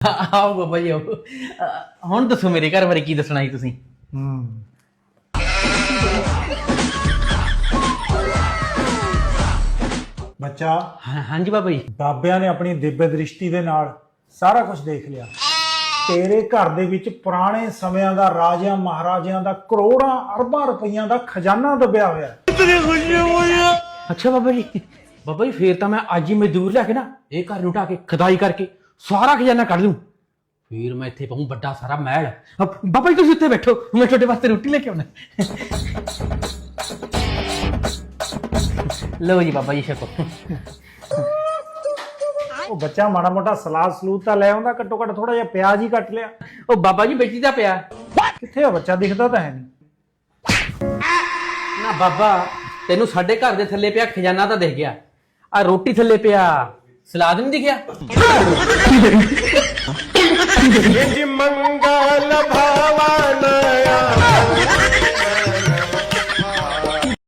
ਆਓ ਬਾਬਾ ਜੀ ਆਓ। ਹੁਣ ਦੱਸੋ ਮੇਰੇ ਘਰ ਬਾਰੇ ਕੀ ਦੱਸਣਾ ਸੀ ਤੁਸੀਂ? ਬੱਚਾ, ਹਾਂਜੀ ਬਾਬਾ ਜੀ। ਬਾਬਿਆਂ ਨੇ ਆਪਣੀ ਦਿव्‍ය ਦ੍ਰਿਸ਼ਟੀ ਦੇ ਨਾਲ ਸਾਰਾ ਕੁਝ ਦੇਖ ਲਿਆ। ਤੇਰੇ ਘਰ ਦੇ ਵਿੱਚ ਪੁਰਾਣੇ ਸਮਿਆਂ ਦਾ ਰਾਜਿਆਂ ਮਹਾਰਾਜਿਆਂ ਦਾ ਕਰੋੜਾਂ ਅਰਬਾਂ ਰੁਪਈਆਂ ਦਾ ਖਜ਼ਾਨਾ ਦੱਬਿਆ ਹੋਇਆ। ਅੱਛਾ ਬਾਬਾ ਜੀ। ਬਾਬਾ ਜੀ ਫੇਰ ਤਾਂ ਮੈਂ ਅੱਜ ਹੀ ਮਜ਼ਦੂਰ ਲਿਆ ਕੇ ਨਾ ਇਹ ਘਰ ਨੂੰ ਢਾ ਕੇ ਖੁਦਾਈ ਕਰਕੇ ਸਾਰਾ ਖਜ਼ਾਨਾ ਕੱਢ ਦੂੰ। ਫਿਰ ਮੈਂ ਇੱਥੇ ਪਾਉਂ ਵੱਡਾ ਸਾਰਾ ਮਹਿਲ। ਬਾਬਾ ਜੀ ਤੁਸੀਂ ਉੱਥੇ ਬੈਠੋ, ਮੈਂ ਤੁਹਾਡੇ ਵਾਸਤੇ ਰੋਟੀ ਲੈ ਕੇ ਆਉਣਾ। ਲਓ ਜੀ ਬਾਬਾ ਜੀ ਛਕੋ। ਉਹ ਬੱਚਾ ਮਾੜਾ ਮੋਟਾ ਸਲਾਦ ਸਲੂਦ ਤਾਂ ਲੈ ਆਉਂਦਾ, ਘੱਟੋ ਘੱਟ ਥੋੜਾ ਜਿਹਾ ਪਿਆਜ਼ ਹੀ ਕੱਟ ਲਿਆ। ਉਹ ਬਾਬਾ ਜੀ ਬੇਟੀ ਦਾ ਪਿਆ ਕਿੱਥੇ ਆ ਬੱਚਾ? ਦਿਖਦਾ ਤਾਂ ਹੈ ਨਹੀਂ। ਨਾ ਬਾਬਾ, ਤੈਨੂੰ ਸਾਡੇ ਘਰ ਦੇ ਥੱਲੇ ਪਿਆ ਖਜ਼ਾਨਾ ਤਾਂ ਦਿਖ ਗਿਆ, ਆ ਰੋਟੀ ਥੱਲੇ ਪਿਆ ਸਲਾਦ ਨਹੀਂ ਦਿਖਿਆ?